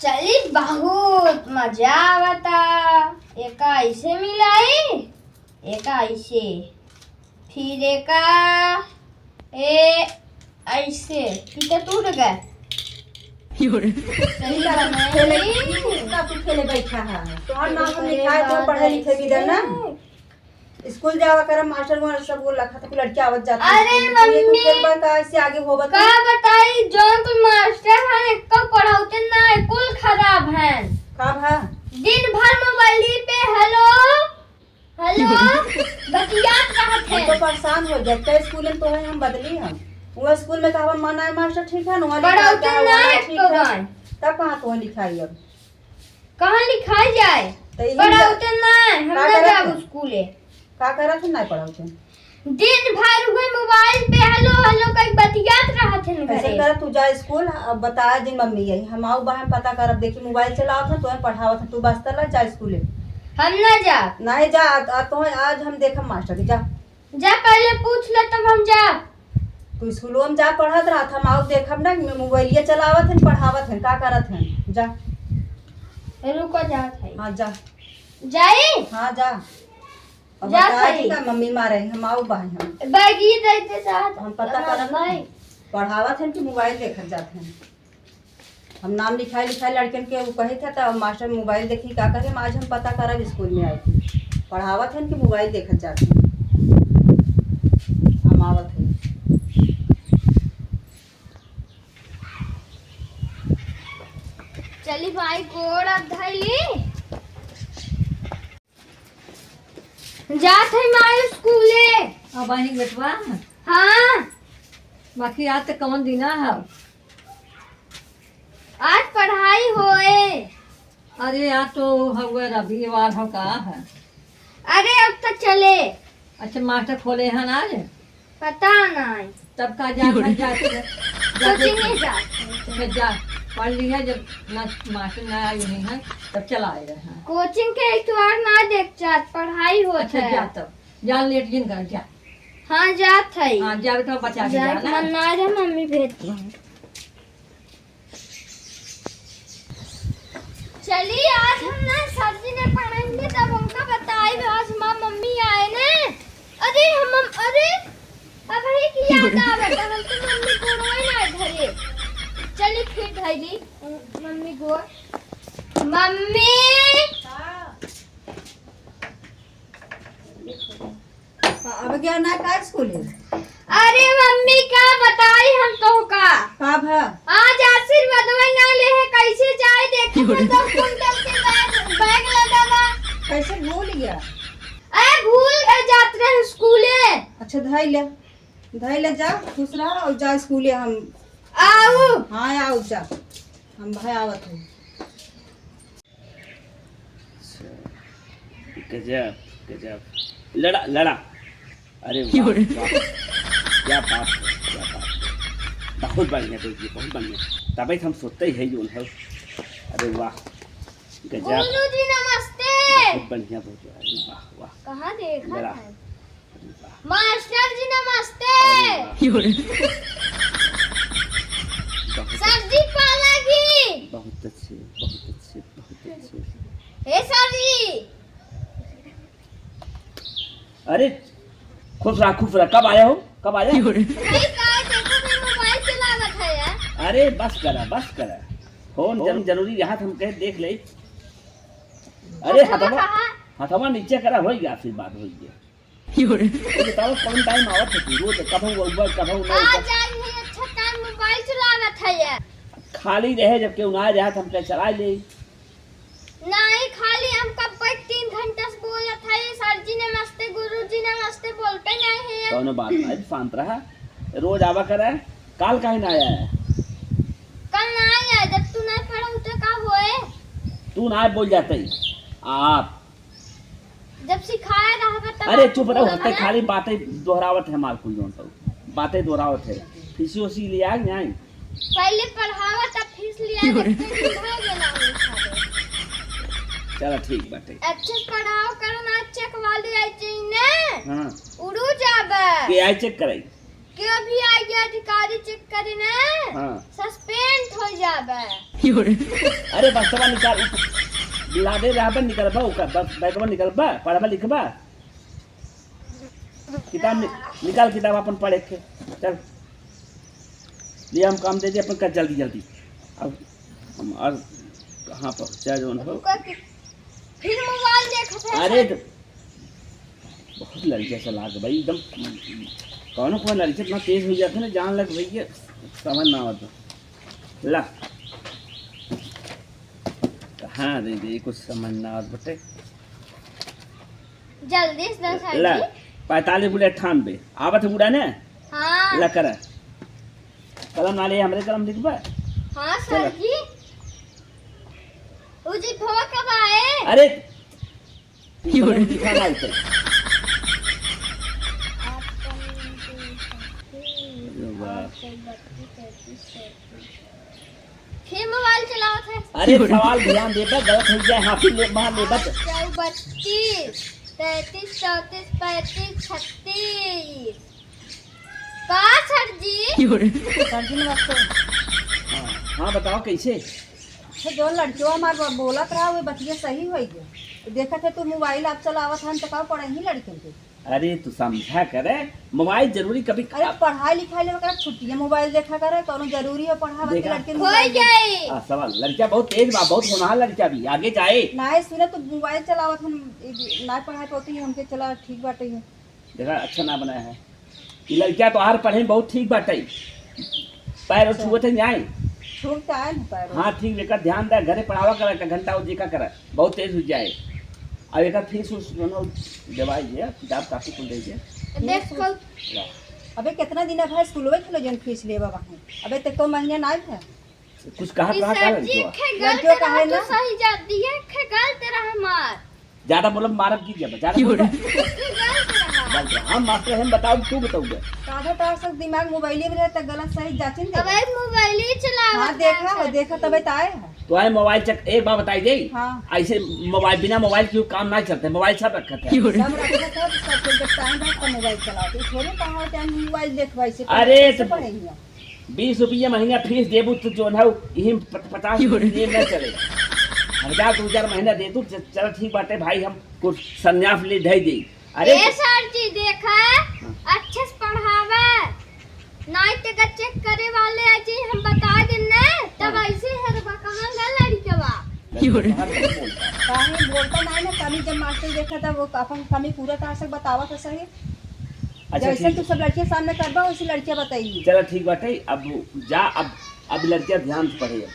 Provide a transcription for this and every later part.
चली बहुत मजा आवता। एक ऐसे मिलाई, एक ऐसे, फिर एक ऐसे, फिर तो टूट गए। खेले बैठा है तोहर नाम हम लिखाए तो पढ़े लिखे भी दे ना स्कूल जावा कर मास्टर वो सब वो लखा तो लड़की आवत जाती अरे मम्मी का ऐसे आगे होबा का बताई जोन तुम मास्टर हैं कब पढ़ाते ना कुल खराब हैं। कब है दिन भर मोबाइल पे हेलो हेलो बतियात रहत हम है। तो परेशान हो जाते स्कूल में तो है हम बदली हम वो स्कूल में कहवा माना है मास्टर ठीक है ना पढ़ाते ना ठीक है तब कहां तो लिखाई अब कहां लिखाई जाए पढ़ाते ना हम ना जाब स्कूले का करत है ना पढ़ाते दिन भर हुए मोबाइल पे हेलो हेलो कई बतियात रहत है ऐसे कर तू जा स्कूल अब बता दिन मम्मी यही हम आऊ बाहर पता कर अब देखी मोबाइल चलाओ था तो पढ़ावत तू बस ला जा स्कूल हम ना जा नहीं जा तो आज हम देखम मास्टर जा जा पहले पूछ ले तब हम जा तू स्कूलों में जा पढ़त रहा हम आऊ देखम ना मोबाइल चलावत है पढ़ावत है का करत है जा रुको जात है। हां जा जाई हां जा अब जा बताई का मम्मी मारे हम आऊ बाहर हम बैगी देते साथ हम पता करत नहीं पढ़ावत है कि मोबाइल देखत जाते हैं हम नाम लिखाई लड़कन के वो कहे था तो मास्टर मोबाइल देखी का करे आज हम पता करब स्कूल में आई थी पढ़ावत है कि मोबाइल देखत जाते हैं हम आवत है चली भाई गोड़ अब धैली जात है मारे स्कूले अब आनी बेटवा हाँ बाकी आज तक कौन दिना है आज पढ़ाई होए। अरे आज तो हुए रविवार हो का है अरे अब तो चले अच्छा मास्टर खोले हैं आज पता नहीं तब का जा कोचिंग नहीं जाते जा पढ़ लिया जब ना मास्टर ना आई नहीं है तब चला आए हैं कोचिंग के इतवार ना देख जात पढ़ाई होत अच्छा है। जा तब जा लेट जिन कर जा हाँ जात है हाँ जा बेटा बचा के जाए जाना मन ना रहे मम्मी भेजती हूँ। चलिए आज हम ना सर जी ने पढ़ाएंगे तब उनका बताए आज हमारी मम्मी आए ने। अरे हम अरे अब ही की याद आ बेटा हम तो मम्मी को रोए ना धरे। चलिए फिर धैली मम्मी गोर मम्मी अब क्या ना का स्कूल है अरे मम्मी क्या बताई हम तो का कब है आज आशीर्वाद ना ले है कैसे जाए देखे तो 10 कुंटल के बैग लगा कैसे भूल गया अरे भूल गए जात रहे स्कूले। अच्छा धैल जा खुश रहा और जा स्कूले हम आओ हाँ आओ जा हम भाई आवत है गजब गजब लड़ा अरे वाह, वाह, क्या बात बहुत बढ़िया बेटी बहुत बढ़िया तभी हम सोचते ही है जो है अरे वाह गजब बोलू जी नमस्ते। बहुत बढ़िया अरे वाह वाह कहाँ देखा लड़ा है अरे वाह मास्टर जी नमस्ते। अरे वाह, बहुत सर जी पाला की बहुत अच्छे बहुत अच्छे बहुत अच्छे हे सर जी अरे खुश रहा कब आया नहीं कहा देखो मैं मोबाइल चला रहा था यार। अरे बस करा फोन जरूरी यहाँ हम कहे देख ले अरे हथवा नीचे करा हो गया फिर बात हो गया बताओ कौन टाइम आवत है रोज कभू ऊपर कभू आज आज है अच्छा टाइम मोबाइल चला रहा था यार। खाली रहे जब केहू ना रहा हम कहे चला ले नहीं खाली हम कब तक 3 घंटा से बोला था ये सर जी नमस्ते गुरुजी नमस्ते बोलते नहीं है। कौन बात नहीं शांत रहा रोज आवा करा काल काहे ना आया है कल ना आया जब तू नहीं पढ़ा तो का होए तू ना बोल जाते आप जब सिखाया रहा तब अरे चुप रहो हते खाली बातें दोहरावत है हमार कुल जोन सब बातें दोहरावत है फीसी ओसी लिया नहीं पहले पढ़ावा तब फीस लिया जब तक हो गया चलो ठीक बाटे अच्छे पढ़ाओ करो ना चेक वाले आई चाहिए हाँ उड़ू जाबे के आई चेक कराई के भी आई अधिकारी चेक करे ना हाँ सस्पेंड हो जाबे। अरे बस्तवा निकाल लादे रहा पर निकलबा ओका बैगवा निकलबा पढ़बा लिखबा किताब निकाल किताब अपन पढ़े के चल लिए हम काम दे दे अपन कर जल्दी जल्दी अब हम और कहाँ पहुँचा जो हो फिर मोबाइल देखत है। अरे तो बहुत लड़कियाँ से लाग भाई एकदम कौन कौन लड़के इतना तेज हो जाते ना जान लग भैया समझ ना आता ला कहाँ दे दे कुछ समझ ना आता बटे जल्दी से दस ला है 45 बुले 98 आवत है बुढ़ा ने हाँ ला कर कलम नाले हमरे कलम लिखबा हाँ सर जी उजी भवा कब आए? अरे लिखा ना उतर फिर मोबाइल चलाओ थे। अरे सवाल ध्यान दे बा गलत हो जाए हाफिज ले बाहर ले बत 32 33 34 35 36 का सर जी? सर जी नमस्ते। हाँ बताओ कैसे तो जो लड़कियों हमारे बोलत रहा वो बतिया सही हुई है देखा थे तू मोबाइल आप चलावत हन तो का पढ़े ही लड़कियों के। अरे तू समझा करे मोबाइल जरूरी कभी अरे पढ़ाई लिखाई ले वगैरह छुट्टियां मोबाइल देखा करे कोनो जरूरी है पढ़ावत के देखा। लड़के हो मोबाइल जाए सवाल लड़कियां बहुत तेज बा बहुत होनहार लड़कियां भी आगे जाए ना सुने तो मोबाइल चलावत हम ना पढ़ाई होती है हमके चला ठीक बाटे है। देखा अच्छा ना बनाया है ये लड़कियां तो हर पढ़े में बहुत ठीक बाटे पैर छुए थे न्याय छूट के आए ना पैर। हाँ ठीक लेकर ध्यान दे घरे पढ़ावा करे का घंटा वो देखा करे बहुत तेज हो जाए अब एक फीस उस दवाई है किताब काफी कुल दे देखो अबे कितना दिन है स्कूल में चलो जन फीस ले बाबा अबे तक तो महीने ना है कुछ कहा इस कहा सर जी लड़कियों खे लड़कियों गलत का रहा है तो ना? सही जाती है खे गलत रहा मार ज्यादा बोलो मारब की जब ज्यादा बोलो खे गलत रहा हम मास्टर हम बताओ तू बताओगे आधा तार सब दिमाग मोबाइल में रहता गलत सही जाचिन दे। अब मोबाइल ही चलावत हाँ देखा तबे तो आए है। तो आए मोबाइल चेक एक बार बताई दे हाँ ऐसे मोबाइल बिना मोबाइल क्यों काम ना चलते मोबाइल सब रखते हैं सब रखा सब सब जब टाइम रहता मोबाइल चलाते थोड़े कहाँ टाइम मोबाइल देखवाई से अरे कैसे तो- पढ़ेंगे 20 रुपया महीना फीस देबू तो जो है यही 50 रुपये न चले 1000 महीना दे तू चल ठीक बाटे भाई हम कुछ संन्यास ले दे दे अरे ए सर जी देखा अच्छे से पढ़ावे नाइट का चेक करे वाले आज हम बता देना तब ऐसे है तो कहां गल लड़के बा काहे बोलता नहीं ना कमी जब मास्टर देखा था वो अपन कमी पूरा तरह से बतावा था सही अच्छा जैसे ठीक तू सब लड़कियां सामने करबा वैसे लड़कियां बताइए। चलो ठीक बाटे अब जा अब लड़कियां ध्यान से पढ़े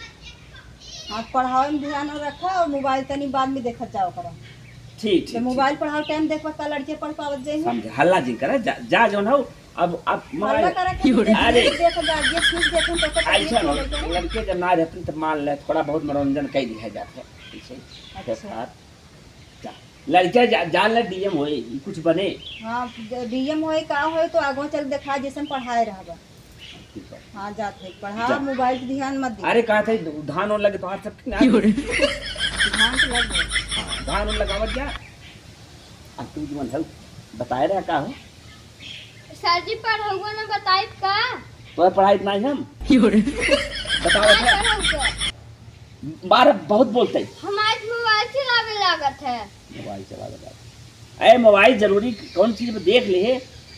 हाँ पढ़ावे में ध्यान रखा और मोबाइल तनी बाद में देखत जाओ करा ठीक जब ठीक मोबाइल पढ़ाओ टाइम देखबा का लड़कियां पढ़ पावत जाइए समझे हल्ला जी करे जा जो हो अब हल्ला मोबाइल करा के अरे। देख गार्जियन ठीक देखन तो ऐसा ना लड़के जब ना रहती तो मान ले थोड़ा बहुत मनोरंजन कर दिया जाता है ऐसे अच्छा। लड़कियां जान ले डीएम होए कुछ बने हाँ डीएम होए का होए तो आगो चल देखा जैसन पढ़ाए रहबा। हाँ जाते पढ़ा जा। मोबाइल पे ध्यान मत दे अरे कहा था धान और लगे तो हाथ सब ना ध्यान तो लग गए। धान और लगावत जा अब तू जीवन है बताए रहा का हो सर जी पढ़ाऊगा ना बताई का तो पढ़ाई इतना ही हम बताओ नहीं अच्छा पढ़ाऊगा बार बहुत बोलते हैं हम आज मोबाइल चलावे लागत है मोबाइल चला लगा अरे मोबाइल जरूरी कौन चीज में देख ले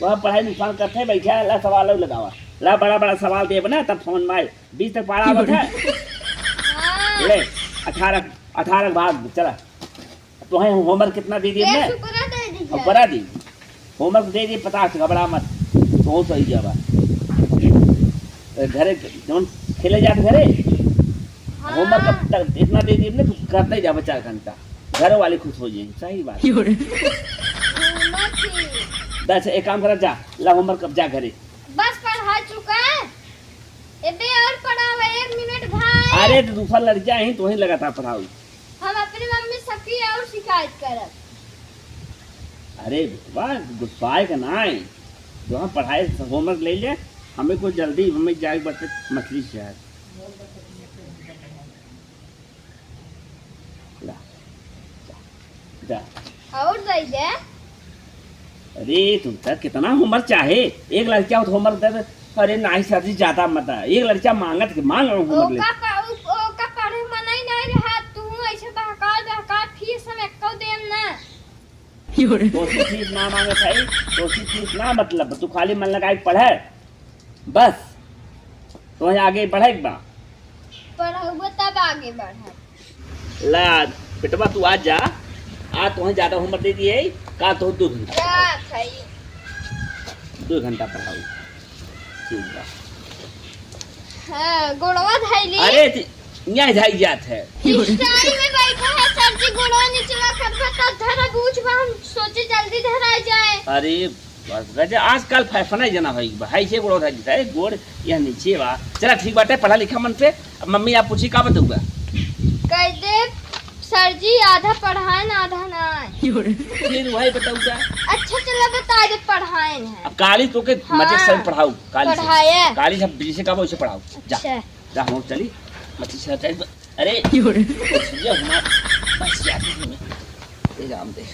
वह पढ़ाई नुकसान करते है बैठा ला सवाल लगावा ला बड़ा बड़ा सवाल दे बना तब फोन में 20 तक पढ़ा आवत है हां ले 18 भाग चला तो है होमवर्क कितना दे दिए ये मैं शुक्र दे अब दीजिए बड़ा दी होमवर्क दे दिए 50 घबरा मत तो सही जावा घरे जौन खेले जाते घरे होमवर्क इतना दे दिए ना तू करता ही जा 4 घंटा घर वाले खुश हो जाएंगे सही बात दस एक काम करा जा ला होमवर्क अब जा घरे बस पढ़ा चुका है एबे और पढ़ावे 1 मिनट भाई अरे तो दूसरा लड़कियां ही तो ही लगातार पढ़ाओ हम अपनी मम्मी सबकी और शिकायत करब अरे वाह गुस्साए का ना है जो हम पढ़ाए होमवर्क ले ले हमें कोई जल्दी हमें जाए बच्चे मछली शहर ला जा और दे दे अरे तुम तक कितना होमवर्क चाहे एक लड़किया तो होमवर्क दे अरे नहीं सर जी ज्यादा मत है एक लड़किया मांगत के मांग रहा हूँ होमवर्क ले ओका तो फीस ना मांगे भाई, तो फीस ना मतलब तू खाली मन लगा के पढ़े बस, तो वहीं आगे बढ़े एक बार। पढ़ाऊंगा तब आगे बढ़ा। ला बेटवा तू आज जा, आज तुम्हें ज्यादा होमवर्क दे दिए का तो 2 घंटा क्या खाई 2 घंटा पढ़ाऊ। ठीक बा। हाँ गोड़वा धैली। अरे यहाँ जाई जात है स्टाइल में बैठा है सर जी, गोड़वा नीचला खटखटा धरा बूझ बा, हम सोचे जल्दी धरा जाए। अरे बस गजे आजकल फैशन है जना भाई भाई से गोड़ धज है गोड़ यह नीचे बा। चला ठीक बाटे, पढ़ा लिखा मन से। अब मम्मी आप पूछी का बताऊंगा कह दे सर जी आधा पढ़ाए ना आधा ना। फिर वही बताऊंगा। अच्छा चलो बता दे पढ़ाए हैं। अब काली तो के हाँ, मजे से पढ़ाऊ, काली पढ़ाए। काली सब जिसे का उसे पढ़ाऊ। जा अच्छा जा हम चली मत से। अरे ये हमारा बस याद नहीं है। राम दे